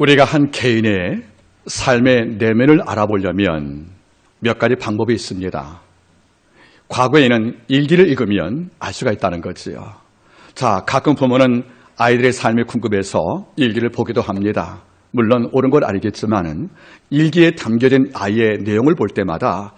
우리가 한 개인의 삶의 내면을 알아보려면 몇 가지 방법이 있습니다. 과거에는 일기를 읽으면 알 수가 있다는 거지요. 자, 가끔 보면은 아이들의 삶이 궁금해서 일기를 보기도 합니다. 물론 옳은 걸 알겠지만은 일기에 담겨진 아이의 내용을 볼 때마다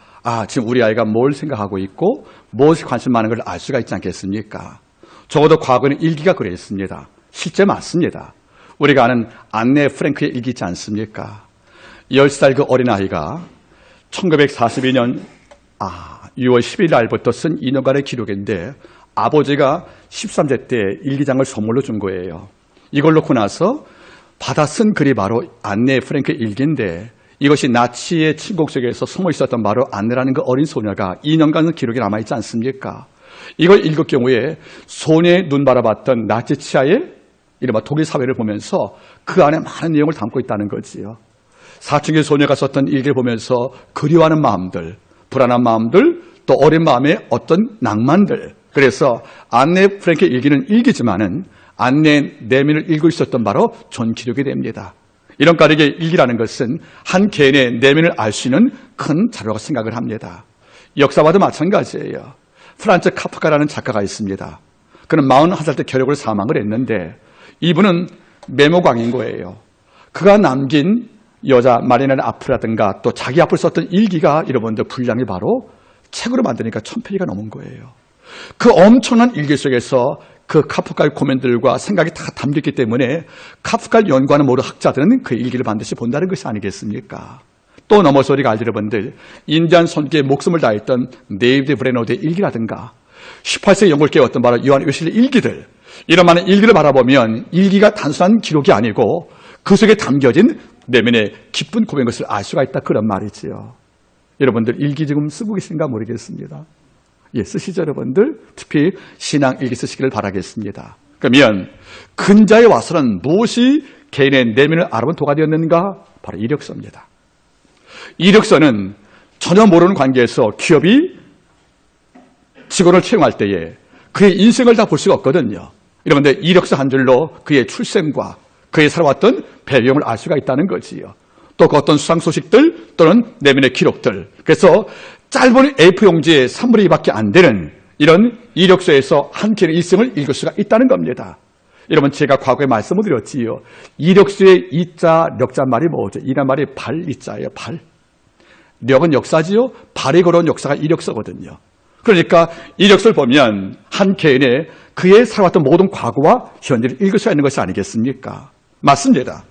지금 우리 아이가 뭘 생각하고 있고 무엇에 관심 많은 걸 알 수가 있지 않겠습니까? 적어도 과거에는 일기가 그랬습니다. 실제 맞습니다. 우리가 아는 안네 프랭크의 일기 있지 않습니까? 10살 그 어린아이가 1942년 6월 10일 날부터 쓴 2년간의 기록인데 아버지가 13세 때 일기장을 선물로 준 거예요. 이걸 놓고 나서 받아 쓴 글이 바로 안네 프랭크의 일기인데 이것이 나치의 침공 속에서 숨어 있었던 바로 안네라는 그 어린 소녀가 2년간 기록이 남아있지 않습니까? 이걸 읽을 경우에 소녀의 눈 바라봤던 나치 치하의 이른바 독일 사회를 보면서 그 안에 많은 내용을 담고 있다는 거지요. 사춘기 소녀가 썼던 일기를 보면서 그리워하는 마음들, 불안한 마음들, 또 어린 마음의 어떤 낭만들. 그래서 안네 프랭크의 일기는 일기지만은 안네 내면을 읽고 있었던 바로 전기록이 됩니다. 이런 까닭에 일기라는 것은 한 개인의 내면을 알 수 있는 큰 자료라고 생각을 합니다. 역사와도 마찬가지예요. 프란츠 카프카라는 작가가 있습니다. 그는 41살 때 결핵으로 사망을 했는데 이분은 메모광인 거예요. 그가 남긴 여자 마리나 앞이라든가 또 자기 앞을 썼던 일기가 여러분들 분량이 바로 책으로 만드니까 1000페이지가 넘은 거예요. 그 엄청난 일기 속에서 그 카프카의 고민들과 생각이 다 담겼기 때문에 카프카를 연구하는 모든 학자들은 그 일기를 반드시 본다는 것이 아니겠습니까? 또 넘어서 우리가 알죠, 여러분들. 인디안 선교에 목숨을 다했던 데이비드 브레너드의 일기라든가 18세기 영국을 깨웠던 바로 요한 웨슬리의 일기들, 이런 많은 일기를 바라보면 일기가 단순한 기록이 아니고 그 속에 담겨진 내면의 깊은 고백인 것을 알 수가 있다, 그런 말이지요. 여러분들 일기 지금 쓰고 계신가 모르겠습니다. 쓰시죠, 여러분들? 특히 신앙 일기 쓰시기를 바라겠습니다. 그러면 근자에 와서는 무엇이 개인의 내면을 알아본 도가 되었는가? 바로 이력서입니다. 이력서는 전혀 모르는 관계에서 기업이 직원을 채용할 때에 그의 인생을 다 볼 수가 없거든요. 여러분들 이력서 한 줄로 그의 출생과 그의 살아왔던 배경을 알 수가 있다는 거지요. 또 그 어떤 수상 소식들 또는 내면의 기록들. 그래서 짧은 A4 용지의 3분의 2밖에 안 되는 이런 이력서에서 한 개인의 일생을 읽을 수가 있다는 겁니다. 여러분, 제가 과거에 말씀을 드렸지요. 이력서의 이자, 력자 말이 뭐죠? 이란 말이 발, 이자예요. 발. 력은 역사지요. 발이 걸어온 역사가 이력서거든요. 그러니까 이력서를 보면 한 개인의 그의 살아왔던 모든 과거와 현재를 읽을 수 있는 것이 아니겠습니까? 맞습니다.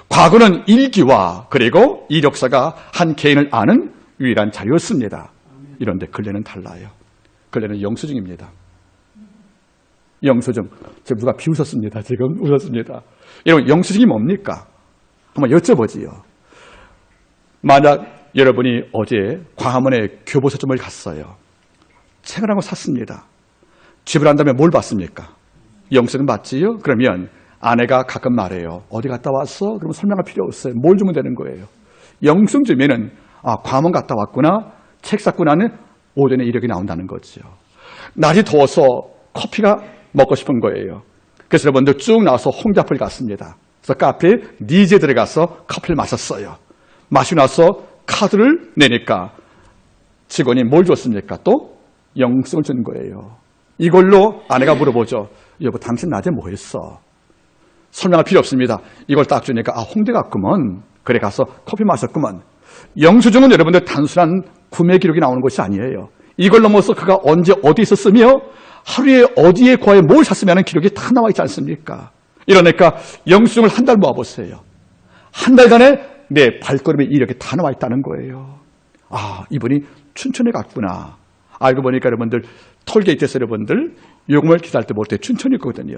과거는 일기와 그리고 이력서가 한 개인을 아는 유일한 자료였습니다. 이런데 근래는 달라요. 근래는 영수증입니다. 영수증. 지금 누가 비웃었습니다. 지금 웃었습니다. 여러분, 영수증이 뭡니까? 한번 여쭤보지요. 만약 여러분이 어제 광화문에 교보서점을 갔어요. 책을 한 권 샀습니다. 집을 한 다음에 뭘 받습니까? 영수증 받지요? 그러면 아내가 가끔 말해요. 어디 갔다 왔어? 그러면 설명할 필요 없어요. 뭘 주면 되는 거예요. 영수증 주면은 광화문 갔다 왔구나, 책 샀구나는 오전에 이력이 나온다는 거죠. 날이 더워서 커피가 먹고 싶은 거예요. 그래서 여러분들 쭉 나와서 홍대 앞을 갔습니다. 그래서 카페에 니제 들어가서 커피를 마셨어요. 마시고 나서 카드를 내니까 직원이 뭘 줬습니까? 또 영수증을 주는 거예요. 이걸로 아내가 물어보죠. 여보, 당신 낮에 뭐 했어? 설명할 필요 없습니다. 이걸 딱 주니까 홍대 갔구먼. 그래, 가서 커피 마셨구먼. 영수증은 여러분들 단순한 구매 기록이 나오는 것이 아니에요. 이걸 넘어서 그가 언제 어디서 쓰며 하루에 어디에 과에 뭘 샀으면 하는 기록이 다 나와 있지 않습니까? 이러니까 영수증을 한 달 모아보세요. 한 달간에 내 발걸음에 이렇게 다 나와 있다는 거예요. 이분이 춘천에 갔구나. 알고 보니까 여러분들 톨게이트에서 여러분들 요금을 기다릴 때 볼 때 춘천이 있거든요.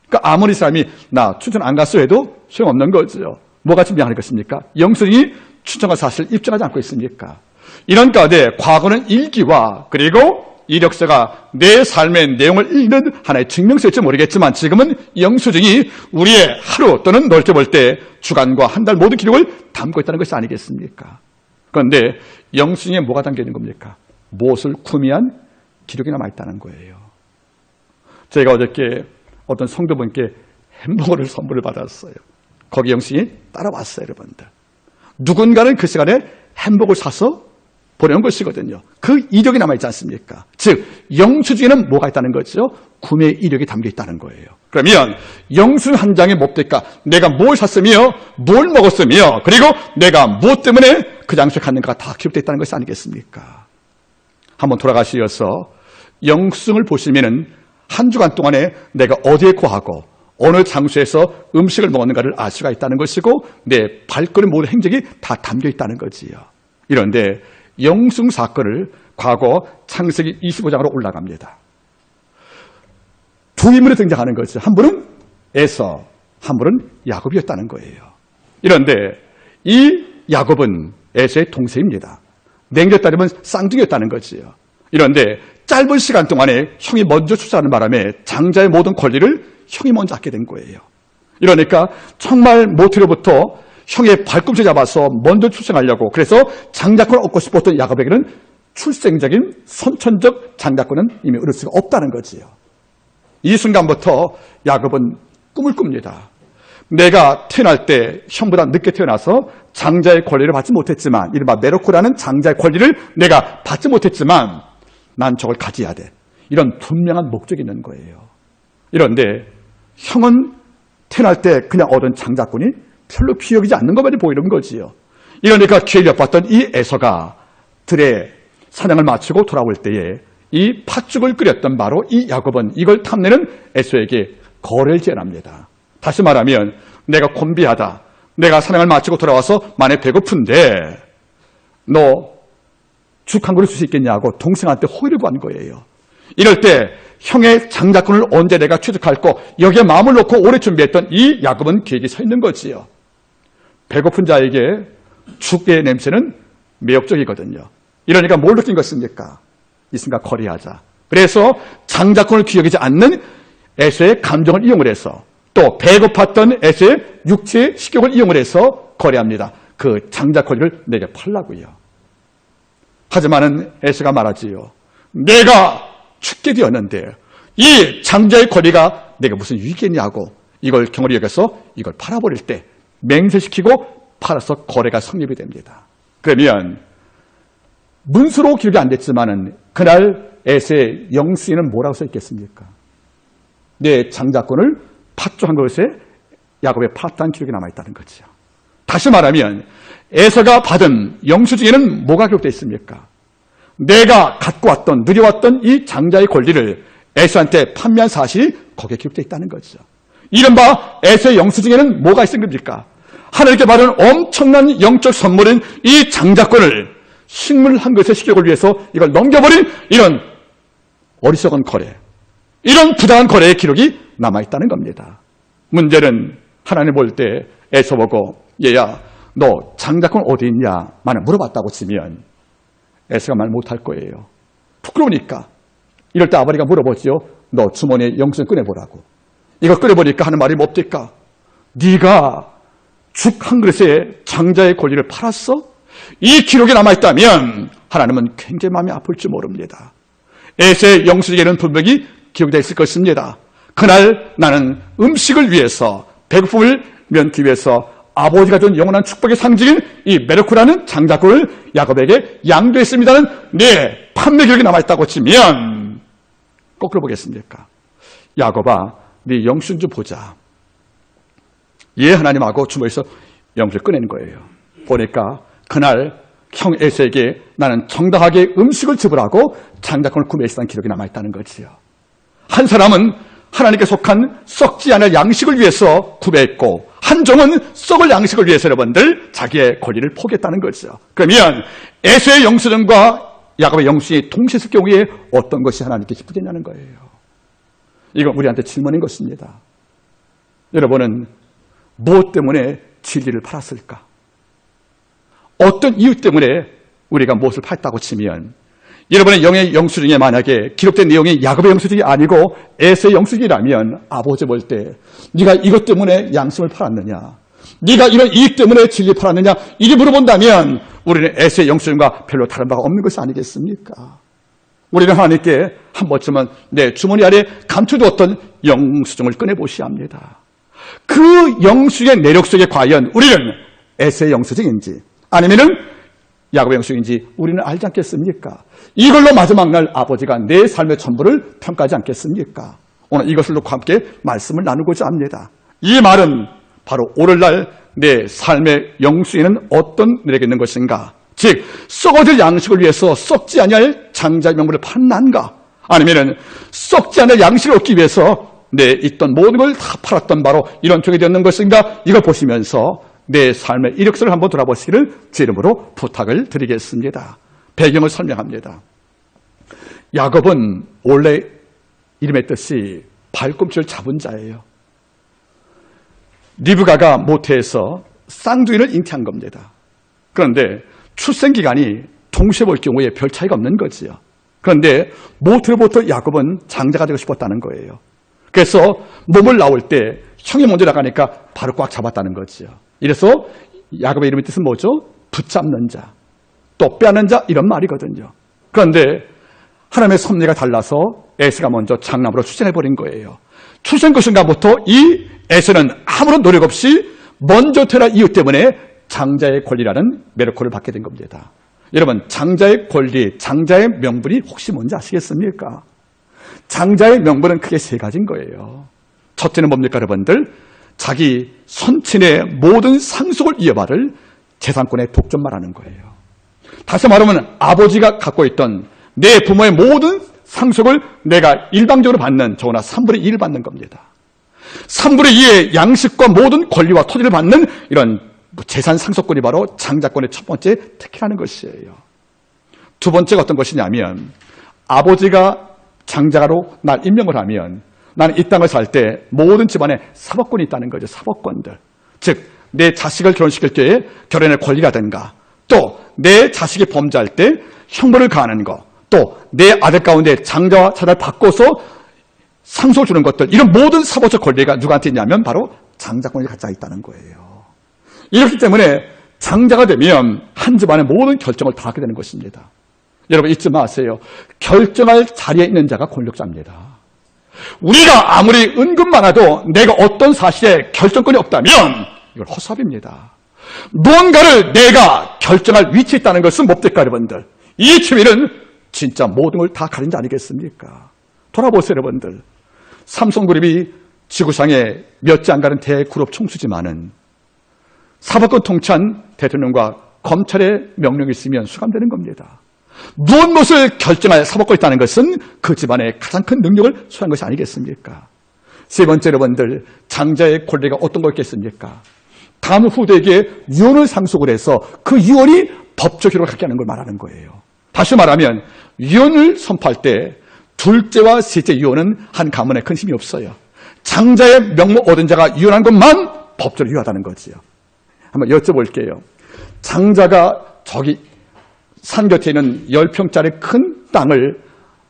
그러니까 아무리 사람이 나 춘천 안 갔어 해도 소용없는 거죠. 뭐가 증명하는 것입니까? 영수증이 춘천과 사실 입증하지 않고 있습니까? 이런 가운데 과거는 일기와 그리고 이력서가 내 삶의 내용을 읽는 하나의 증명서일지 모르겠지만 지금은 영수증이 우리의 하루 또는 넓게 볼 때 주간과 한 달 모든 기록을 담고 있다는 것이 아니겠습니까? 그런데 영수증에 뭐가 담겨 있는 겁니까? 무엇을 구매한 기록이 남아있다는 거예요. 제가 어저께 어떤 성도분께 햄버거를 선물을 받았어요. 거기 영수증이 따라왔어요, 여러분들. 누군가는 그 시간에 햄버거를 사서 보내온 것이거든요. 그 이력이 남아있지 않습니까? 즉 영수증에는 뭐가 있다는 거죠? 구매 이력이 담겨 있다는 거예요. 그러면 영수증 한 장에 뭡니까? 내가 뭘 샀으며 뭘 먹었으며 그리고 내가 무엇 때문에 그 장소에 갔는가가 다 기록되어 있다는 것이 아니겠습니까? 한번 돌아가시어서 영수증을 보시면은 한 주간 동안에 내가 어디에 거하고 어느 장소에서 음식을 먹었는가를 알 수가 있다는 것이고 내 발걸음 모든 행적이 다 담겨 있다는 거지요. 이런데 영수증 사건을 과거 창세기 25장으로 올라갑니다. 두 인물이 등장하는 거죠. 한 분은 에서, 한 분은 야곱이었다는 거예요. 이런데 이 야곱은 에서의 동생입니다. 냉겨 따르면 쌍둥이였다는 거지요. 이런데 짧은 시간 동안에 형이 먼저 출산하는 바람에 장자의 모든 권리를 형이 먼저 갖게 된 거예요. 이러니까 정말 모태로부터 형의 발꿈치 잡아서 먼저 출생하려고 그래서 장자권을 얻고 싶었던 야곱에게는 출생적인 선천적 장자권은 이미 얻을 수가 없다는 거지요. 이 순간부터 야곱은 꿈을 꿉니다. 내가 태어날 때 형보다 늦게 태어나서 장자의 권리를 받지 못했지만 이른바 메로코라는 장자의 권리를 내가 받지 못했지만 난 저걸 가져야 돼. 이런 분명한 목적이 있는 거예요. 이런데 형은 태어날 때 그냥 얻은 장자권이 별로 귀여기지 않는 것만이 보이는 거지요. 이러니까 기회를 엿봤던 이 에서가 들에 사냥을 마치고 돌아올 때에 이 팥죽을 끓였던 바로 이 야곱은 이걸 탐내는 에서에게 거래를 제안합니다. 다시 말하면 내가 곤비하다. 내가 사냥을 마치고 돌아와서 만약 배고픈데 너 죽 한 그릇 줄 수 있겠냐고 동생한테 호의를 구한 거예요. 이럴 때 형의 장자권을 언제 내가 취득할 거 여기에 마음을 놓고 오래 준비했던 이 야곱은 계획이 서 있는 거지요. 배고픈 자에게 죽의 냄새는 매력적이거든요. 이러니까 뭘 느낀 것입니까? 이 순간 거래하자. 그래서 장자권을 귀여기지 않는 에서의 감정을 이용을 해서 또 배고팠던 에서의 육체의 식욕을 이용을 해서 거래합니다. 그 장자권을 내게 팔라고요. 하지만은 에서가 말하지요. 내가 죽게 되었는데 이 장자의 권리가 내가 무슨 유익이냐고 이걸 경홀히 여겨서 이걸 팔아버릴 때 맹세시키고 팔아서 거래가 성립이 됩니다. 그러면 문수로 기록이 안 됐지만은 그날 에서의 영수에는 뭐라고 써 있겠습니까? 내 장자권을 팥죽 한 것에 야곱의 팔았다는 기록이 남아있다는 거죠. 다시 말하면 에서가 받은 영수증에는 뭐가 기록되어 있습니까? 내가 갖고 왔던 누려왔던 이 장자의 권리를 에서한테 판매한 사실이 거기에 기록되어 있다는 거죠. 이른바 에서의 영수증에는 뭐가 있는 겁니까? 하나님께 받은 엄청난 영적 선물인 이 장자권을 식물 한 것의 식욕을 위해서 이걸 넘겨버린 이런 어리석은 거래, 이런 부당한 거래의 기록이 남아있다는 겁니다. 문제는 하나님 볼 때 에서 보고 얘야 너 장자권 어디 있냐 만약 물어봤다고 치면 에서가 말 못할 거예요. 부끄러우니까. 이럴 때 아버지가 물어보지요. 너 주머니에 영수증 꺼내보라고. 이거 꺼내보니까 하는 말이 뭡니까? 네가 죽 한 그릇에 장자의 권리를 팔았어? 이 기록이 남아있다면 하나님은 굉장히 마음이 아플지 모릅니다. 에서의 영수증에는 분명히 기록되어 있을 것입니다. 그날 나는 음식을 위해서 배고픔을 면기 위해서 아버지가 준 영원한 축복의 상징인 이 메르쿠라는 장자권을 야곱에게 양도했습니다는 네 판매 기록이 남아있다고 치면 거꾸로 보겠습니까? 야곱아 네 영수증 좀 보자. 예 하나님하고 주머니에서 영수증을 꺼내는 거예요. 보니까 그날 형 에서에게 나는 정당하게 음식을 지불하고 장자권을 구매했다는 기록이 남아있다는 거지요. 한 사람은 하나님께 속한 썩지 않을 양식을 위해서 구매했고 한 종은 썩을 양식을 위해서 여러분들 자기의 권리를 포기했다는 거죠. 그러면 에서의 영수증과 야곱의 영수증이 동시에 있을 경우에 어떤 것이 하나님께 기쁘겠냐는 거예요. 이건 우리한테 질문인 것입니다. 여러분은 무엇 때문에 진리를 팔았을까? 어떤 이유 때문에 우리가 무엇을 팔았다고 치면 여러분의 영의 영수증에 만약에 기록된 내용이 야곱의 영수증이 아니고 에서의 영수증이라면 아버지 볼 때 네가 이것 때문에 양심을 팔았느냐? 네가 이런 이익 때문에 진리 팔았느냐? 이게 물어본다면 우리는 에서의 영수증과 별로 다른 바가 없는 것이 아니겠습니까? 우리는 하나님께 한 번쯤은 내 주머니 아래 감춰두었던 영수증을 꺼내보셔야 합니다. 그 영수의 내력 속에 과연 우리는 에서의 영수증인지 아니면은 야곱의 영수증인지 우리는 알지 않겠습니까? 이걸로 마지막 날 아버지가 내 삶의 전부를 평가하지 않겠습니까? 오늘 이것을 놓고 함께 말씀을 나누고자 합니다. 이 말은 바로 오늘날 내 삶의 영수에는 어떤 내력이 있는 것인가? 즉 썩어질 양식을 위해서 썩지 아니할 장자의 명분을 판단가? 아니면은 썩지 않을 양식을 얻기 위해서 내 있던 모든 걸 다 팔았던 바로 이런 쪽이 되었는 것인가? 이걸 보시면서 내 삶의 이력서를 한번 돌아보시기를 제 이름으로 부탁을 드리겠습니다. 배경을 설명합니다. 야곱은 원래 이름의 뜻이 발꿈치를 잡은 자예요. 리브가가 모태에서 쌍둥이를 잉태한 겁니다. 그런데 출생기간이 동시에 볼 경우에 별 차이가 없는 거지요. 그런데 모태로부터 야곱은 장자가 되고 싶었다는 거예요. 그래서 몸을 나올 때 형이 먼저 나가니까 바로 꽉 잡았다는 거지요. 이래서 야곱의 이름의 뜻은 뭐죠? 붙잡는 자, 또 빼앗는 자 이런 말이거든요. 그런데 하나님의 섭리가 달라서 에서가 먼저 장남으로 출생해버린 거예요. 출생 그 순간부터 이 에서는 아무런 노력 없이 먼저 태어난 이유 때문에 장자의 권리라는 메르코를 받게 된 겁니다. 여러분, 장자의 권리, 장자의 명분이 혹시 뭔지 아시겠습니까? 장자의 명분은 크게 세 가지인 거예요. 첫째는 뭡니까, 여러분들? 자기 선친의 모든 상속을 이어받을 재산권의 독점만 하는 거예요. 다시 말하면 아버지가 갖고 있던 내 부모의 모든 상속을 내가 일방적으로 받는, 저거나 3분의 2를 받는 겁니다. 3분의 2의 양식과 모든 권리와 토지를 받는 이런 재산 상속권이 바로 장자권의 첫 번째 특혜라는 것이에요. 두 번째가 어떤 것이냐면 아버지가 장자로 날 임명을 하면 나는 이 땅을 살 때 모든 집안에 사법권이 있다는 거죠. 사법권들. 즉 내 자식을 결혼시킬 때의 결혼의 권리라든가 또 내 자식이 범죄할 때 형벌을 가하는 것 또 내 아들 가운데 장자와 차를 바꿔서 상속을 주는 것들 이런 모든 사법적 권리가 누구한테 있냐면 바로 장자권이 갖춰 있다는 거예요. 이렇기 때문에 장자가 되면 한 집안의 모든 결정을 다 하게 되는 것입니다. 여러분 잊지 마세요. 결정할 자리에 있는 자가 권력자입니다. 우리가 아무리 은근 많아도 내가 어떤 사실에 결정권이 없다면 이건 허섭입니다. 무언가를 내가 결정할 위치에 있다는 것은 뭡니까 여러분들? 이 취미는 진짜 모든 걸 다 가린 자 아니겠습니까? 돌아보세요 여러분들. 삼성그룹이 지구상에 몇 지 안 가는 대그룹 총수지만은 사법권 통치한 대통령과 검찰의 명령이 있으면 수감되는 겁니다. 무엇을 결정할 사법권이 있다는 것은 그 집안의 가장 큰 능력을 소유한 것이 아니겠습니까? 세 번째 여러분들, 장자의 권리가 어떤 거겠습니까? 다음 후대에게 유언을 상속을 해서 그 유언이 법적 효력을 갖게 하는 걸 말하는 거예요. 다시 말하면 유언을 선포할 때 둘째와 셋째 유언은 한 가문에 큰 힘이 없어요. 장자의 명목 얻은 자가 유언한 것만 법적으로 유효하다는 거지요. 한번 여쭤볼게요. 장자가 저기 산 곁에 있는 10평짜리 큰 땅을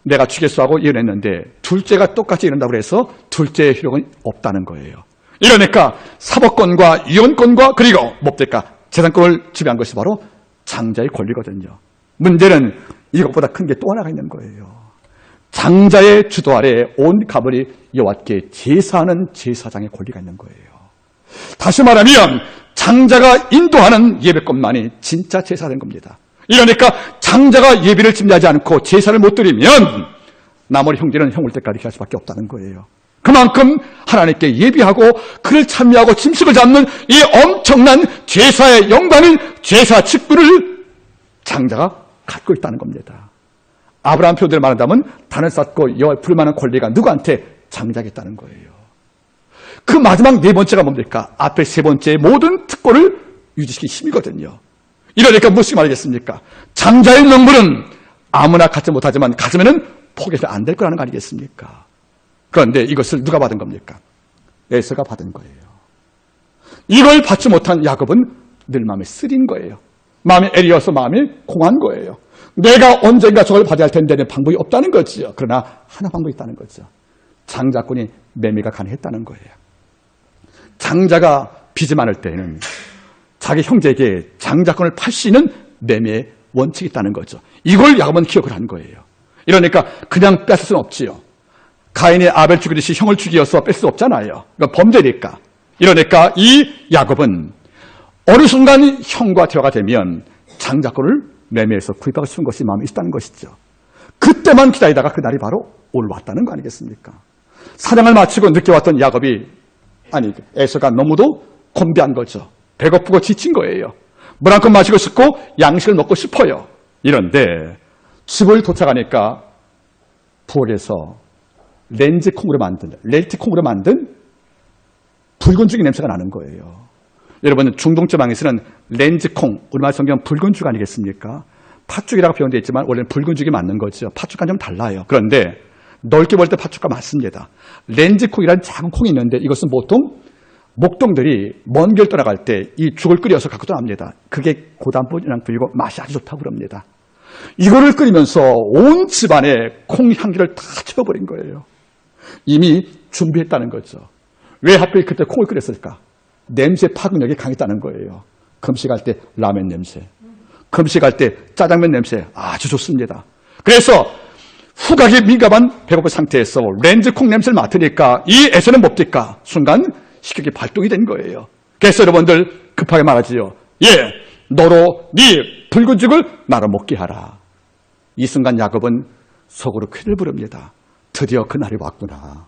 내가 주겠소 하고 이혼했는데 둘째가 똑같이 이런다고 해서 둘째의 효력은 없다는 거예요. 이러니까 사법권과 이혼권과 그리고 뭡니까? 재산권을 지배한 것이 바로 장자의 권리거든요. 문제는 이것보다 큰 게 또 하나가 있는 거예요. 장자의 주도 아래 온 가문이 여호와께 제사하는 제사장의 권리가 있는 거예요. 다시 말하면 장자가 인도하는 예배권만이 진짜 제사된 겁니다. 이러니까 장자가 예배를 집례하지 않고 제사를 못 드리면 나머지 형제는 형올 때까지 갈 수밖에 없다는 거예요. 그만큼 하나님께 예비하고 그를 참여하고 짐승을 잡는 이 엄청난 제사의 영광을 제사 직분을 장자가 갖고 있다는 겁니다. 아브라함 표현대로 말한다면 단을 쌓고 여호와를 부를 만한 권리가 누구한테? 장자에게 있다는 거예요. 그 마지막 네 번째가 뭡니까? 앞에 세 번째의 모든 특권을 유지시키기 힘이거든요. 이러니까 무엇이 말이겠습니까? 장자의 명분은 아무나 갖지 못하지만 가지면은 포기해서 안 될 거라는 거 아니겠습니까? 그런데 이것을 누가 받은 겁니까? 에서가 받은 거예요. 이걸 받지 못한 야곱은 늘 마음에 쓰린 거예요. 마음이 애리어서 마음이 공한 거예요. 내가 언젠가 저걸 받아야 할 텐데 방법이 없다는 거지요. 그러나 하나 방법이 있다는 거죠. 장자권이 매매가 가능했다는 거예요. 장자가 빚이 많을 때는 자기 형제에게 장자권을 팔 수 있는 매매의 원칙이 있다는 거죠. 이걸 야곱은 기억을 한 거예요. 이러니까 그냥 뺏을 수는 없지요. 가인이 아벨 죽이듯이 형을 죽이어서 뺄 수 없잖아요. 그러니까 범죄니까. 이러니까 이 야곱은 어느 순간 형과 대화가 되면 장자권을 매매해서 구입하고 싶은 것이 마음에 있다는 것이죠. 그때만 기다리다가 그날이 바로 오늘 왔다는 거 아니겠습니까? 사냥을 마치고 늦게 왔던 야곱이 에서가 너무도 곤비한 거죠. 배고프고 지친 거예요. 물 한 컵 마시고 싶고 양식을 먹고 싶어요. 이런데 집을 도착하니까 부엌에서 렌트콩으로 만든 붉은 죽이 냄새가 나는 거예요. 여러분, 중동 지방에서는 렌즈콩, 우리말 성경은 붉은 죽 아니겠습니까? 팥죽이라고 표현되어 있지만 원래는 붉은 죽이 맞는 거죠. 팥죽과는 좀 달라요. 그런데 넓게 볼 때 팥죽과 맞습니다. 렌즈콩이라는 작은 콩이 있는데 이것은 보통 목동들이 먼 길 떠나갈 때 이 죽을 끓여서 갖고 떠납니다. 그게 고단분이랑 불리고 맛이 아주 좋다고 그럽니다. 이거를 끓이면서 온 집안에 콩 향기를 다 채워버린 거예요. 이미 준비했다는 거죠. 왜 하필 그때 콩을 끓였을까? 냄새 파급력이 강했다는 거예요. 금식할 때 라면 냄새, 금식할 때 짜장면 냄새 아주 좋습니다. 그래서 후각이 민감한 배고픈 상태에서 렌즈콩 냄새를 맡으니까 이 에서는 뭡니까? 순간 식욕이 발동이 된 거예요. 그래서 여러분들 급하게 말하지요. 예, 너로 네 붉은 죽을 나로 먹게 하라. 이 순간 야곱은 속으로 쾌를 부릅니다. 드디어 그날이 왔구나.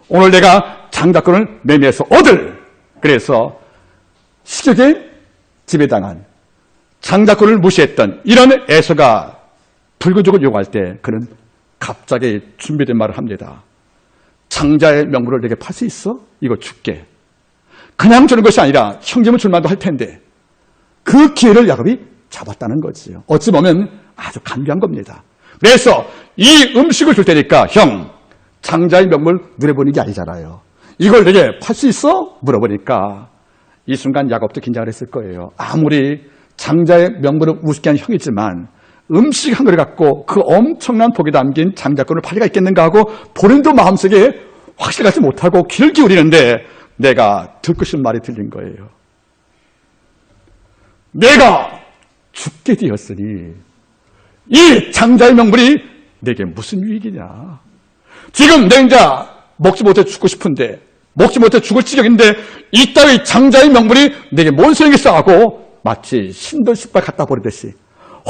오늘 내가 장자권을 매매해서 얻을. 그래서 식욕에 지배당한 장자권을 무시했던 이런 에서가 붉은 죽을 요구할 때 그는 갑자기 준비된 말을 합니다. 장자의 명분을 내게 팔 수 있어? 이거 줄게. 그냥 주는 것이 아니라 형제면 줄만도 할 텐데 그 기회를 야곱이 잡았다는 거지요. 어찌 보면 아주 간교한 겁니다. 그래서 이 음식을 줄 테니까 형, 장자의 명분을 누려보는 게 아니잖아요. 이걸 내게 팔 수 있어? 물어보니까 이 순간 야곱도 긴장을 했을 거예요. 아무리 장자의 명분을 우습게 한 형이지만 음식 한 그릇 갖고 그 엄청난 복이 담긴 장자권을 팔 리가 있겠는가 하고 본인도 마음속에 확실하지 못하고 귀를 기울이는데 내가 듣고 싶은 말이 들린 거예요. 내가 죽게 되었으니 이 장자의 명분이 내게 무슨 유익이냐. 지금 내 인자 먹지 못해 죽고 싶은데 먹지 못해 죽을 지경인데 이 따위 장자의 명분이 내게 뭔 소용이 있어 하고 마치 신들 신발 갖다 버리듯이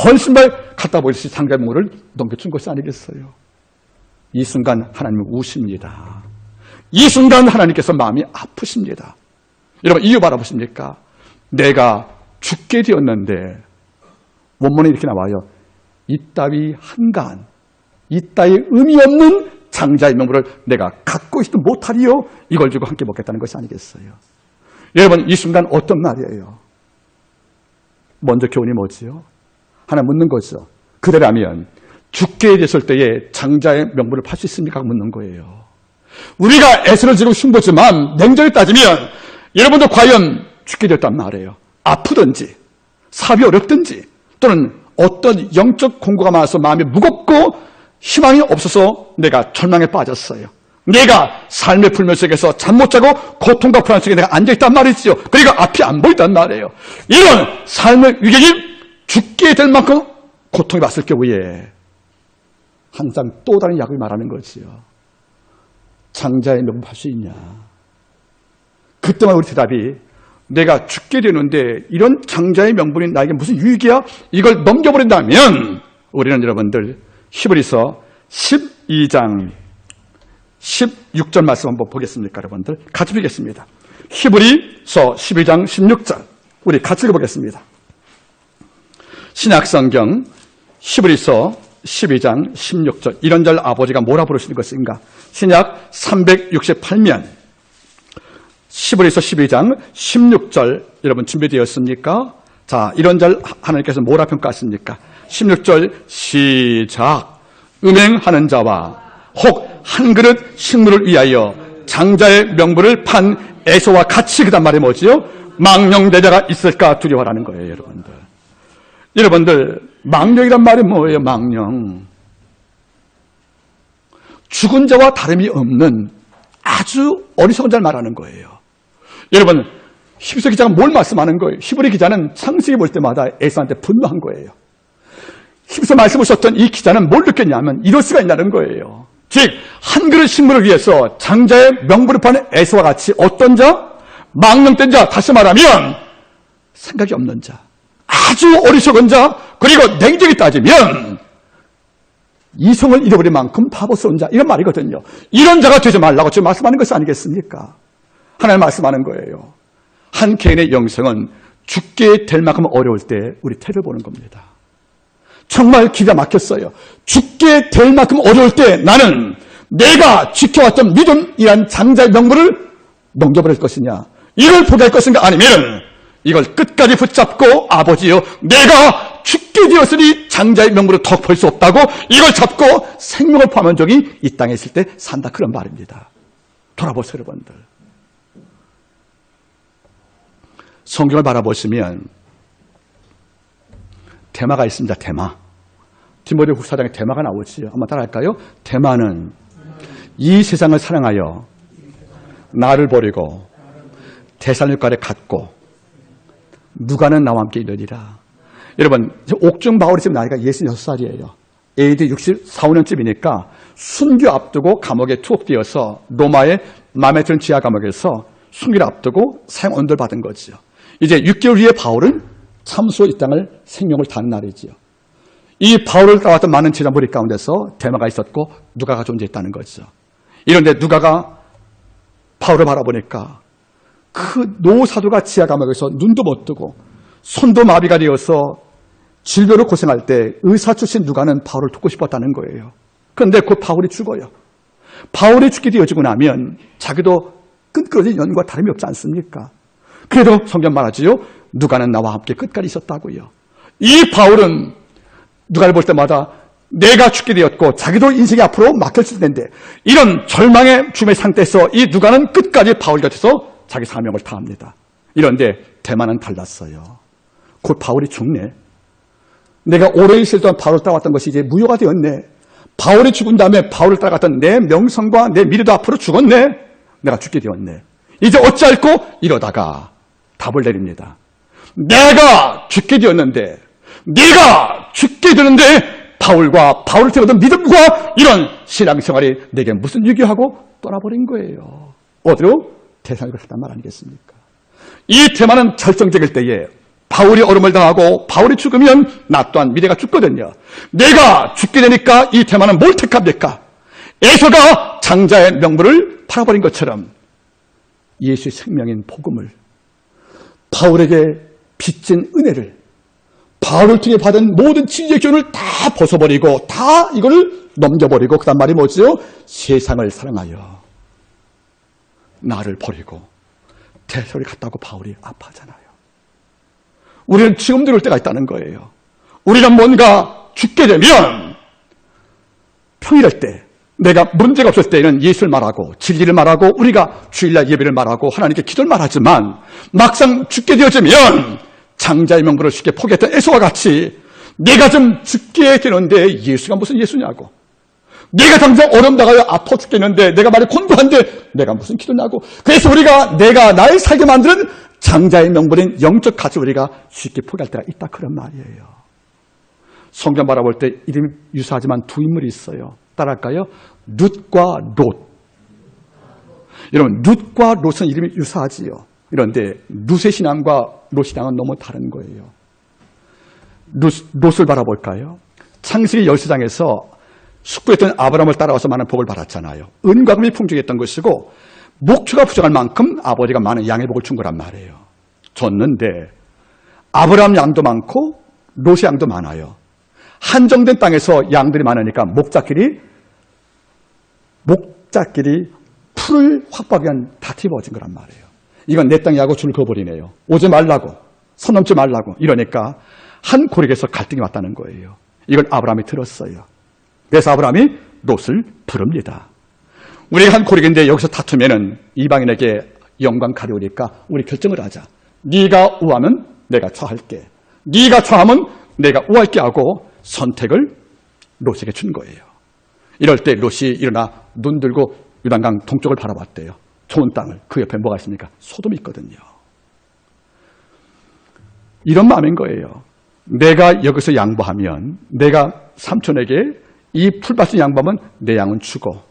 헌신발 갖다 버리듯이 장자의 명분을 넘겨준 것이 아니겠어요. 이 순간 하나님은 우십니다. 이 순간 하나님께서 마음이 아프십니다. 여러분 이유 바라보십니까? 내가 죽게 되었는데 원문에 이렇게 나와요. 이따위 한간, 이따위 의미 없는 장자의 명분을 내가 갖고 있지도 못하리요. 이걸 주고 함께 먹겠다는 것이 아니겠어요. 여러분 이 순간 어떤 말이에요? 먼저 교훈이 뭐지요? 하나 묻는 거죠. 그대라면 죽게 됐을 때에 장자의 명분을 팔 수 있습니까? 묻는 거예요. 우리가 애서를 지르고 흉보지만 냉정히 따지면 여러분도 과연 죽게 됐단 말이에요. 아프든지 사업이 어렵든지 또는 어떤 영적 공고가 많아서 마음이 무겁고 희망이 없어서 내가 절망에 빠졌어요. 내가 삶의 불면 속에서 잠 못 자고 고통과 불안 속에 내가 앉아있단 말이지요. 그리고 앞이 안 보인단 말이에요. 이런 삶의 위경이 죽게 될 만큼 고통이 왔을 경우에 항상 또 다른 약을 말하는 거지요. 장자의 명분 팔 수 있냐. 그때만 우리 대답이 내가 죽게 되는데 이런 장자의 명분이 나에게 무슨 유익이야? 이걸 넘겨버린다면 우리는 여러분들 히브리서 12장 16절 말씀 한번 보겠습니까? 여러분들 같이 보겠습니다. 히브리서 12장 16절 우리 같이 읽어보겠습니다. 신약성경 히브리서 12장 16절 이런 절 아버지가 뭐라 부르시는 것인가? 신약 368면 히브리서 12장 16절 여러분 준비되었습니까? 자, 이런 절 하나님께서 뭐라 평가하십니까? 16절 시작. 음행하는 자와 혹 한 그릇 식물을 위하여 장자의 명분을 판 에서와 같이 그다음 말이 뭐지요? 망령되자가 있을까 두려워라는 거예요. 여러분들 망령이란 말이 뭐예요? 망령. 죽은 자와 다름이 없는 아주 어리석은 자를 말하는 거예요. 여러분 히브리서 기자가 뭘 말씀하는 거예요? 히브리 기자는 창세기 볼 때마다 에서한테 분노한 거예요. 히브리서 말씀 보셨던 이 기자는 뭘 느꼈냐면 이럴 수가 있다는 거예요. 즉 한 그릇 식물을 위해서 장자의 명분을 파는 에서와 같이 어떤 자? 망령된 자, 다시 말하면 생각이 없는 자, 아주 어리석은 자, 그리고 냉정히 따지면 이성을 잃어버린 만큼 바보스러운 자, 이런 말이거든요. 이런 자가 되지 말라고 지금 말씀하는 것이 아니겠습니까? 하나님 말씀하는 거예요. 한 개인의 영성은 죽게 될 만큼 어려울 때 우리 태를 보는 겁니다. 정말 기가 막혔어요. 죽게 될 만큼 어려울 때 나는 내가 지켜왔던 믿음이란 장자의 명분을 넘겨버릴 것이냐, 이걸 포기할 것인가, 아니면 이걸 끝까지 붙잡고 아버지여 내가 죽게 되었으니 장자의 명분을 더 볼 수 없다고 이걸 잡고 생명을 포함한 적이 이 땅에 있을 때 산다, 그런 말입니다. 돌아보세요 여러분들. 성경을 바라보시면 대마가 있습니다. 대마. 디모데 후서장에 대마가 나오지요. 한번 따라할까요? 대마는 이 세상을 사랑하여 나를 버리고 데살로니가를 갔고 누가는 나와 함께 이르리라. 여러분, 옥중 바울이 지금 나이가 66살이에요. AD 64, 5년쯤이니까 순교 앞두고 감옥에 투옥되어서 로마의 마음에 드는 지하 감옥에서 순교를 앞두고 사형 언도를 받은 거지요. 이제 6개월 후에 바울은 참수로 이 땅을 생명을 다한 날이지요. 이 바울을 따왔던 많은 제자 무리 가운데서 대마가 있었고 누가가 존재했다는 거죠. 이런데 누가가 바울을 바라보니까 그 노사도가 지하 감옥에서 눈도 못 뜨고 손도 마비가 되어서 질병으로 고생할 때 의사 출신 누가는 바울을 돕고 싶었다는 거예요. 그런데 곧 바울이 죽어요. 바울이 죽게 되어지고 나면 자기도 끈끈한 연과 다름이 없지 않습니까? 그래도 성경 말하지요. 누가는 나와 함께 끝까지 있었다고요. 이 바울은 누가를 볼 때마다 내가 죽게 되었고 자기도 인생이 앞으로 막혔을 텐데 이런 절망의 죽음의 상태에서 이 누가는 끝까지 바울 곁에서 자기 사명을 다합니다. 이런데 대마는 달랐어요. 곧 바울이 죽네. 내가 오랜 시간 동안 바울을 따라왔던 것이 이제 무효가 되었네. 바울이 죽은 다음에 바울을 따라갔던 내 명성과 내 미래도 앞으로 죽었네. 내가 죽게 되었네. 이제 어찌할꼬 이러다가 답을 내립니다. 내가 죽게 되었는데 네가 죽게 되는데 바울과 바울을 태우던 믿음과 이런 신앙생활이 내게 무슨 유익하고 떠나버린 거예요. 어디로? 대상으로 갔단 말 아니겠습니까? 이 대마는 결정적일 때에 바울이 어려움을 당하고 바울이 죽으면 나 또한 미래가 죽거든요. 내가 죽게 되니까 이 대마는 뭘 택합니까? 에서가 장자의 명분을 팔아버린 것처럼 예수의 생명인 복음을, 바울에게 빚진 은혜를, 바울을 통해 받은 모든 진리의 교훈을 다 벗어버리고 다 이거를 넘겨버리고 그 다음 말이 뭐지요? 세상을 사랑하여 나를 버리고 대소리 갔다고 바울이 아파하잖아요. 우리는 지금 들을 때가 있다는 거예요. 우리는 뭔가 죽게 되면 평일할 때 내가 문제가 없을 때는 예수를 말하고 진리를 말하고 우리가 주일날 예배를 말하고 하나님께 기도를 말하지만 막상 죽게 되어지면 장자의 명분을 쉽게 포기했던 에서와 같이 내가 좀 죽게 되는데 예수가 무슨 예수냐고, 내가 당장 어려움 당하여 아파 죽겠는데 내가 말이 곤고한데 내가 무슨 기도냐고. 그래서 우리가 내가 날 살게 만드는 장자의 명분인 영적 가치를 우리가 쉽게 포기할 때가 있다, 그런 말이에요. 성경 바라볼 때 이름이 유사하지만 두 인물이 있어요. 따라할까요? 룻과 롯. 여러분, 룻과 롯은 이름이 유사하지요. 그런데 룻의 신앙과 롯 신앙은 너무 다른 거예요. 롯을 바라볼까요? 창세기 13장에서 숙부했던 아브라함을 따라와서 많은 복을 받았잖아요. 은과 금이 풍족했던 것이고 목초가 부족할 만큼 아버지가 많은 양의 복을 준 거란 말이에요. 줬는데 아브라함 양도 많고 롯의 양도 많아요. 한정된 땅에서 양들이 많으니까 목자끼리 풀을 확보하기 위한 다툼이 벌어진 거란 말이에요. 이건 내 땅이하고 줄 그어버리네요. 오지 말라고, 선 넘지 말라고. 이러니까 한 고릭에서 갈등이 왔다는 거예요. 이걸 아브라함이 들었어요. 그래서 아브라함이 롯을 부릅니다. 우리가 한 고릭인데 여기서 다투면은 이방인에게 영광 가려우니까 우리 결정을 하자. 네가 우하면 내가 처할게, 네가 처하면 내가 우할게 하고 선택을 롯에게 준 거예요. 이럴 때 롯이 일어나 눈 들고 요단강 동쪽을 바라봤대요. 좋은 땅을. 그 옆에 뭐가 있습니까? 소돔이 있거든요. 이런 마음인 거예요. 내가 여기서 양보하면, 내가 삼촌에게 이 풀밭을 양보하면 내 양은 죽어.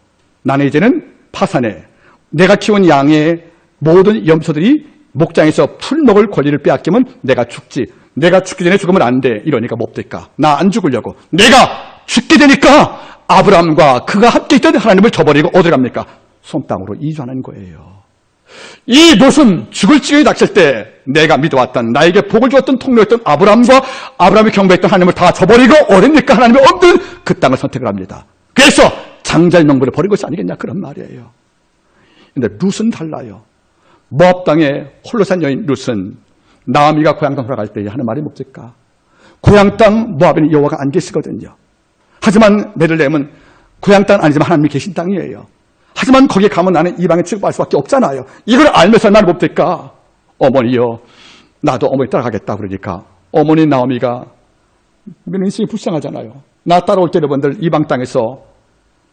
나는 이제는 파산해. 내가 키운 양의 모든 염소들이 목장에서 풀 먹을 권리를 빼앗기면 내가 죽지. 내가 죽기 전에 죽으면 안 돼. 이러니까 뭐 없을까? 나 안 죽으려고. 내가 죽게 되니까 아브라함과 그가 함께 있던 하나님을 저버리고 어디로 갑니까? 솜 땅으로 이주하는 거예요. 이 롯은 죽을 지경에 닥칠 때 내가 믿어왔던, 나에게 복을 주었던 통로였던 아브라함과 아브라함이 경배했던 하나님을 다 저버리고 어딥니까? 하나님의 없는 그 땅을 선택을 합니다. 그래서 장자의 명분을 버린 것이 아니겠냐, 그런 말이에요. 근데 룻은 달라요. 모압 땅에 홀로 산 여인 룻은 나오미가 고향 땅 돌아갈 때 하는 말이 뭡니까? 고향 땅 모압에는 여호와가 안 계시거든요. 하지만 베들레헴은 고향 땅 아니지만 하나님이 계신 땅이에요. 하지만 거기에 가면 나는 이방에 취급할 수밖에 없잖아요. 이걸 알면서 나는 뭡니까? 어머니요, 나도 어머니 따라가겠다. 그러니까 어머니 나오미가 인생이 불쌍하잖아요. 나 따라올 때 여러분들 이방 땅에서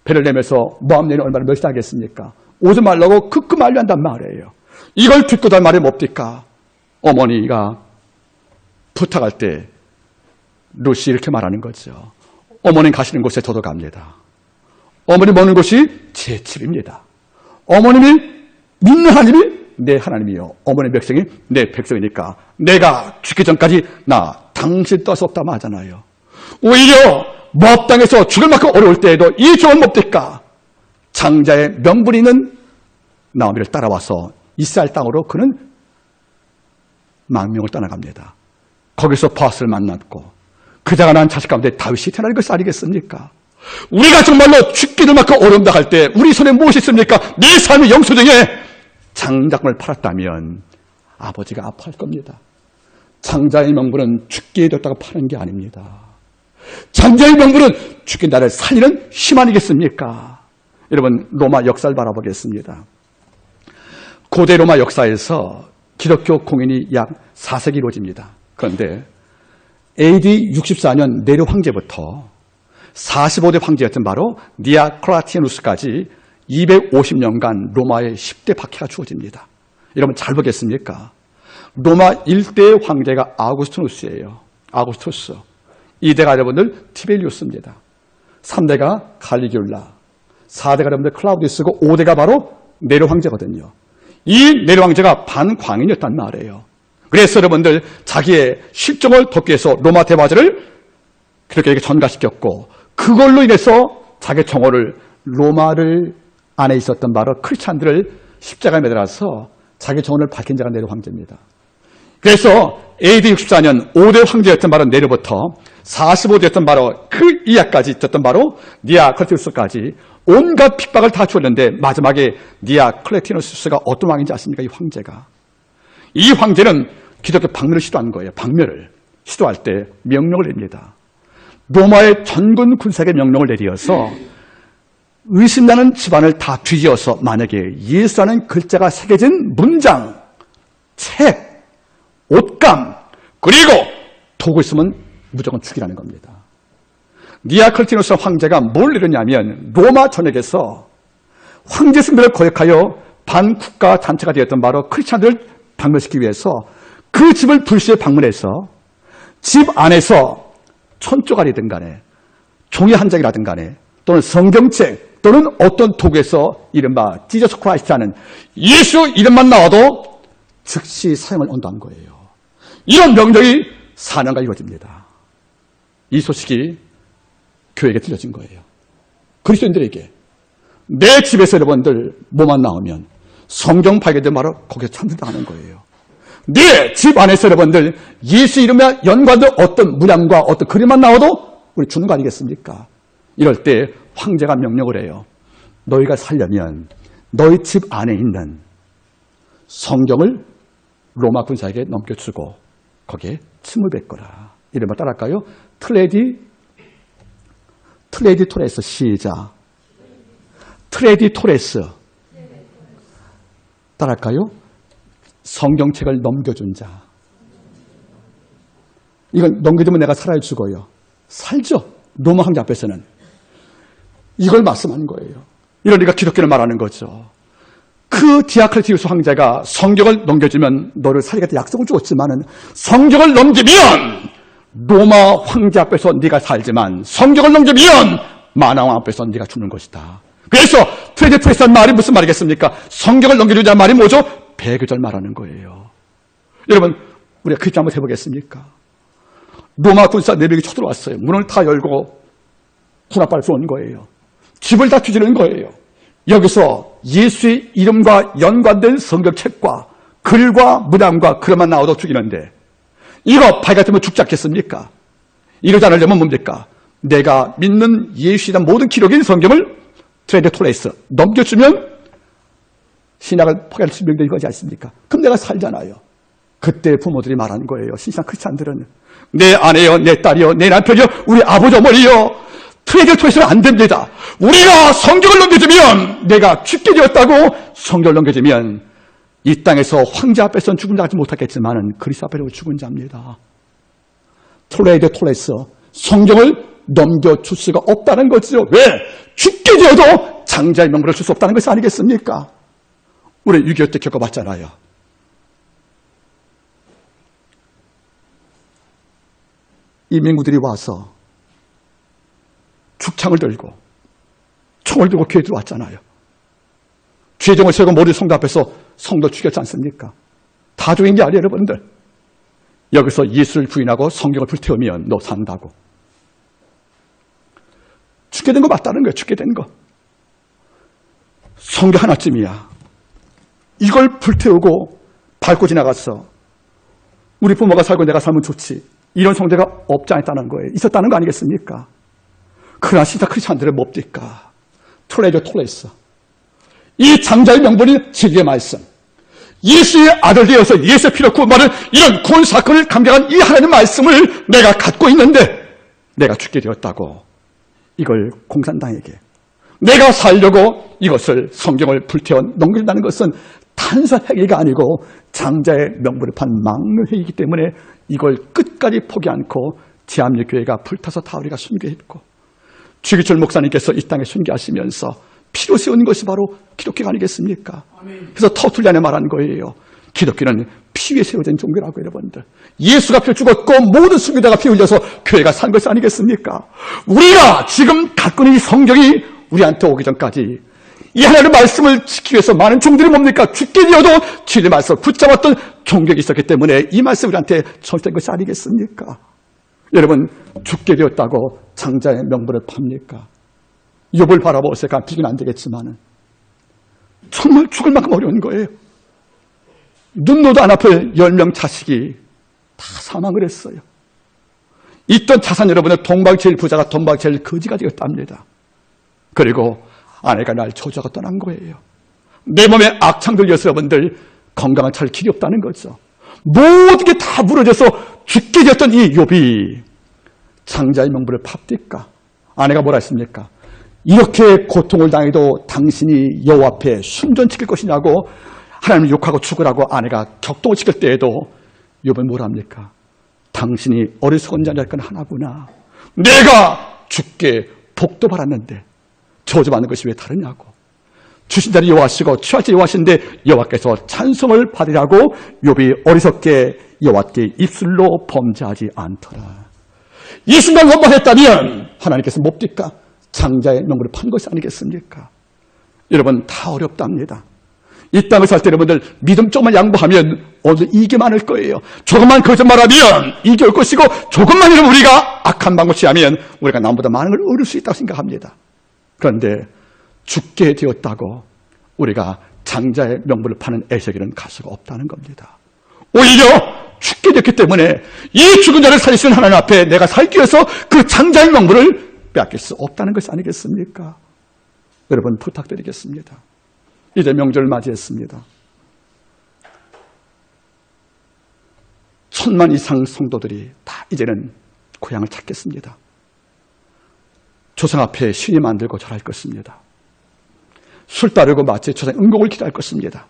베들레헴에서 모압 여인이 얼마나 멸시하겠습니까? 오지 말라고 극구 만류한단 말이에요. 이걸 듣고 단 말이 뭡니까? 어머니가 부탁할 때 룻이 이렇게 말하는 거죠. 어머니 가시는 곳에 저도 갑니다. 어머니 머는 곳이 제 집입니다. 어머님이 믿는 하나님이 내 하나님이요, 어머니 백성이 내 백성이니까 내가 죽기 전까지 나 당신 떠날 수 없다고 하잖아요. 오히려 모압 땅에서 죽을 만큼 어려울 때에도 이 종은 뭡니까? 장자의 명분이 있는 나오미를 따라와서 이스라엘 땅으로 그는 망명을 떠나갑니다. 거기서 보아스를 만났고 그자가 낳은 자식 가운데 다윗이 태어날 것이 아니겠습니까? 우리가 정말로 죽기를 만큼 어려움다 할 때 우리 손에 무엇이 있습니까? 네 삶의 영수증에 장작물을 팔았다면 아버지가 아파할 겁니다. 장자의 명분은 죽기에 뒀다가 파는 게 아닙니다. 장자의 명분은 죽긴 나를 살리는 힘 아니겠습니까? 여러분, 로마 역사를 바라보겠습니다. 고대 로마 역사에서 기독교 공인이 약 4세기 이루어집니다. 그런데 AD 64년 네로 황제부터 45대 황제였던 바로 디아클라티아누스까지 250년간 로마의 10대 박해가 주어집니다. 여러분 잘 보겠습니까? 로마 1대 황제가 아우구스투스예요. 아우구스투스. 2대가 여러분들 티벨리우스입니다. 3대가 갈리귤라, 4대가 여러분들 클라우디우스고 5대가 바로 네로 황제거든요. 이 네로 황제가 반광인이었단 말이에요. 그래서 여러분들 자기의 실종을 돕기 위해서 로마 대화제를 그렇게 전가시켰고 그걸로 인해서 자기 정오를 로마를 안에 있었던 바로 크리스찬들을 십자가에 매달아서 자기 정오를 밝힌 자가 네로 황제입니다. 그래서 AD 64년 5대 황제였던 바로 네로부터 45대였던 바로 그 이하까지 있었던 바로 디아클레티누스까지 온갖 핍박을 다 주었는데 마지막에 디아클레티누스가 어떤 왕인지 아십니까? 이 황제가. 이 황제는 기독교 박멸을 시도한 거예요. 박멸을 시도할 때 명령을 냅니다. 로마의 전군 군사에게 명령을 내리어서 의심나는 집안을 다 뒤지어서 만약에 예수라는 글자가 새겨진 문장, 책, 옷감, 그리고 도구 있으면 무조건 죽이라는 겁니다. 디아클레티누스 황제가 뭘 내렸냐면 로마 전역에서 황제 승배를 거역하여 반국가 단체가 되었던 바로 크리스찬들을 박멸시키기 위해서 그 집을 불시에 방문해서 집 안에서 천조각이든 간에 종이 한 장이라든 간에 또는 성경책 또는 어떤 도구에서 이른바 지저스 크라이스트라는 예수 이름만 나와도 즉시 사형을 언도한 거예요. 이런 명령이 4년간 이루어집니다. 이 소식이 교회에게 들려진 거예요. 그리스도인들에게 내 집에서 여러분들 뭐만 나오면 성경 발견된 바로 거기서 참수당하는 거예요. 네 집 안에서 여러분들 예수 이름에 연관된 어떤 문양과 어떤 그림만 나와도 우리 죽는 거 아니겠습니까? 이럴 때 황제가 명령을 해요. 너희가 살려면 너희 집 안에 있는 성경을 로마 군사에게 넘겨주고 거기에 침을 뱉거라. 이름을 따라할까요? 트레디토레스 시작. 트레디토레스 따라할까요? 성경책을 넘겨준 자. 이건 넘겨주면 내가 살아야 죽어요. 살죠. 로마 황제 앞에서는. 이걸 말씀하는 거예요. 이러니까 기독교를 말하는 거죠. 그 디아클레티우스 황제가 성경을 넘겨주면 너를 살리겠다 약속을 주었지만은 성경을 넘기면 로마 황제 앞에서 네가 살지만 성경을 넘기면 만왕 앞에서 네가 죽는 것이다. 그래서 트레디토레스란 말이 무슨 말이겠습니까? 성경을 넘겨주자는 말이 뭐죠? 배교절 말하는 거예요. 여러분, 우리가 그렇게 한번 해보겠습니까? 로마 군사 4명이 쳐들어왔어요. 문을 다 열고 군 앞발 쏘는 거예요. 집을 다 뒤지는 거예요. 여기서 예수의 이름과 연관된 성경책과 글과 문양과 글만 나와도 죽이는데, 이거 파이 같으면 죽지 않겠습니까? 이러지 않으려면 뭡니까? 내가 믿는 예수에 대한 모든 기록인 성경을 트레이드 톨레이스 넘겨주면 신약을 포기할 수 있는 거지 않습니까? 그럼 내가 살잖아요. 그때 부모들이 말하는 거예요. 신상 크리스찬들은 내 아내요, 내 딸이요, 내 남편이요, 우리 아버지 어머니요, 트레이드 톨레이스는 안 됩니다. 우리가 성경을 넘겨주면, 내가 죽게 되었다고 성경을 넘겨주면 이 땅에서 황제 앞에서는 죽은 자지 못하겠지만 그리스도 앞에서 죽은 자입니다. 트레이드 톨레이스 성경을 넘겨줄 수가 없다는 거죠. 왜? 죽게 되어도 장자의 명분을 줄 수 없다는 것이 아니겠습니까? 우리 6.25 때 겪어봤잖아요. 이민구들이 와서 죽창을 들고 총을 들고 교회에 들어왔잖아요. 죄종을 세우고 모든 성도 앞에서 성도 죽였지 않습니까? 다 죽인 게 아니에요, 여러분들. 여기서 예수를 부인하고 성경을 불태우면 너 산다고. 죽게 된 거 맞다는 거예요. 죽게 된 거. 성경 하나쯤이야. 이걸 불태우고 밟고 지나갔어. 우리 부모가 살고 내가 살면 좋지. 이런 성대가 없지 않았다는 거예요. 있었다는 거 아니겠습니까? 그러나 진짜 크리스찬들은 뭡니까? 트레이저 톨레이스. 이 장자의 명분이 진리의 말씀. 예수의 아들 되어서 예수의 피로 구원받은 이런 구원 사건을 감당한 이 하나님의 말씀을 내가 갖고 있는데 내가 죽게 되었다고 이걸 공산당에게 내가 살려고 이것을 성경을 불태워 넘긴다는 것은 단순한 행위가 아니고 장자의 명분을 판 막는 행위이기 때문에 이걸 끝까지 포기 않고 제암리교회가 불타서 다 우리가 순교했고 주기철 목사님께서 이 땅에 순교하시면서 피로 세운 것이 바로 기독교가 아니겠습니까? 그래서 터툴리안에 말한 거예요. 기독교는 피 위에 세워진 종교라고 여러분들. 예수가 피 죽었고 모든 순교자가 피 흘려서 교회가 산 것이 아니겠습니까? 우리가 지금 갖고 있는 이 성경이 우리한테 오기 전까지 이 하나님의 말씀을 지키기 위해서 많은 종들이 뭡니까? 죽게 되어도 진리의 말씀을 붙잡았던 종교가 있었기 때문에 이 말씀이 우리한테 전된 것이 아니겠습니까? 여러분, 죽게 되었다고 장자의 명분을 팝니까? 욥을 바라보세요. 비교는 안 되겠지만 정말 죽을 만큼 어려운 거예요. 눈노도 안 아플 10명 자식이 다 사망을 했어요. 있던 자산 여러분은 동방 제일 부자가 동방 제일 거지가 되었답니다. 그리고 아내가 날 저주하고 떠난 거예요. 내 몸에 악창 들려서 여러분들 건강한 찰 길이 없다는 거죠. 모든 게 다 무너져서 죽게 되었던 이 욥이 장자의 명분을 팝니까? 아내가 뭐라 했습니까? 이렇게 고통을 당해도 당신이 여호와 앞에 순전지킬 것이냐고 하나님을 욕하고 죽으라고 아내가 격동을 시킬 때에도 욥은 뭐라 합니까? 당신이 어리석은 자일 건 하나구나. 내가 죽게 복도 받았는데 저주받는 것이 왜 다르냐고. 주신 자리 여호와시고 취할 자리 여호와신데 여호와께서 찬송을 받으라고 욥이 어리석게 여호와께 입술로 범죄하지 않더라. 이 순간 원망했다면 하나님께서 뭡니까? 장자의 명분을 판 것이 아니겠습니까? 여러분, 다 어렵답니다. 이 땅을 살 때 여러분들 믿음 조금만 양보하면 오늘 이익이 많을 거예요. 조금만 거짓말하면 이익이 올 것이고 조금만 여러분 우리가 악한 방법 취하면 우리가 남보다 많은 걸 얻을 수 있다고 생각합니다. 그런데 죽게 되었다고 우리가 장자의 명분을 파는 에세겔은 갈 수가 없다는 겁니다. 오히려 죽게 됐기 때문에 이 죽은 자를 살리시는 하나님 앞에 내가 살기 위해서 그 장자의 명분을 빼앗길 수 없다는 것이 아니겠습니까? 여러분, 부탁드리겠습니다. 이제 명절을 맞이했습니다. 1000만 이상 성도들이 다 이제는 고향을 찾겠습니다. 조상 앞에 신이 만들고 절할 것입니다. 술 따르고 마치 조상 응곡을 기도할 것입니다.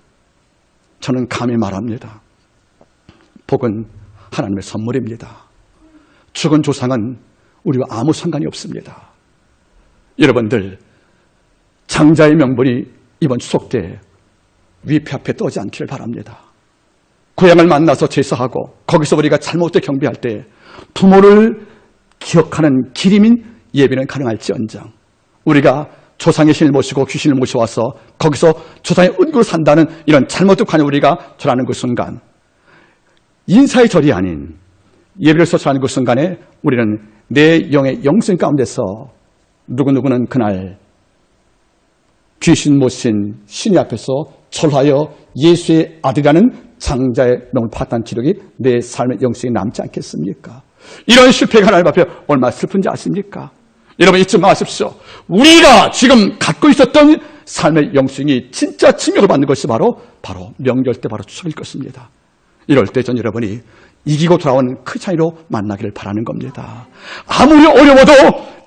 저는 감히 말합니다. 복은 하나님의 선물입니다. 죽은 조상은 우리와 아무 상관이 없습니다. 여러분들, 장자의 명분이 이번 추석 때 위패 앞에 떠지 않기를 바랍니다. 고향을 만나서 제사하고 거기서 우리가 잘못되게 경배할 때 부모를 기억하는 기림인 예배는 가능할지언정 우리가 조상의 신을 모시고 귀신을 모셔와서 거기서 조상의 은구로 산다는 이런 잘못된 관념 우리가 전하는 그 순간, 인사의 절이 아닌 예배를 소처하는 그 순간에 우리는 내 영의 영성 가운데서 누구누구는 그날 귀신 모신 신의 앞에서 절하여 예수의 아들이라는 장자의 명을 받았다는 기록이 내 삶의 영성에 남지 않겠습니까? 이런 실패가 하나님 앞에 얼마나 슬픈지 아십니까? 여러분 잊지 마십시오. 우리가 지금 갖고 있었던 삶의 영성이 진짜 칭찬을 받는 것이 바로 명절 때 바로 추석일 것입니다. 이럴 때 전 여러분이 이기고 돌아오는 그 차이로 만나기를 바라는 겁니다. 아무리 어려워도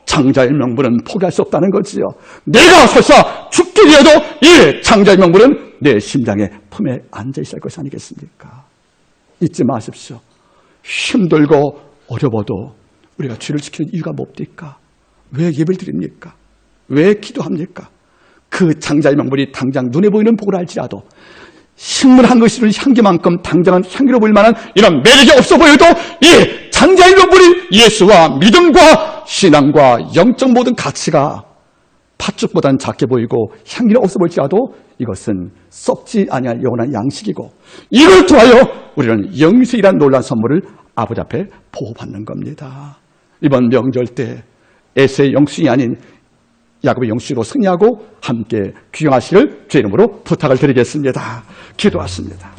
장자의 명분은 포기할 수 없다는 거지요. 내가 설사 죽게 되어도 이 장자의 명분은 내 심장의 품에 앉아 있을 것이 아니겠습니까? 잊지 마십시오. 힘들고 어려워도 우리가 주를 지키는 이유가 뭡니까? 왜 예배를 드립니까? 왜 기도합니까? 그 장자의 명분이 당장 눈에 보이는 복을 알지라도 식물 한 것이 향기만큼 당장은 향기로 보일 만한 이런 매력이 없어 보여도 이 장자의 명분이 예수와 믿음과 신앙과 영적 모든 가치가 팥죽보다는 작게 보이고 향기는 없어 보일지라도 이것은 썩지 아니할 영원한 양식이고, 이걸 통하여 우리는 영생이란 놀라운 선물을 아버지 앞에 보호받는 겁니다. 이번 명절 때 에서의 영생이 아닌 야곱의 영생으로 승리하고 함께 귀경하시기를 주의 이름으로 부탁을 드리겠습니다. 기도하십니다.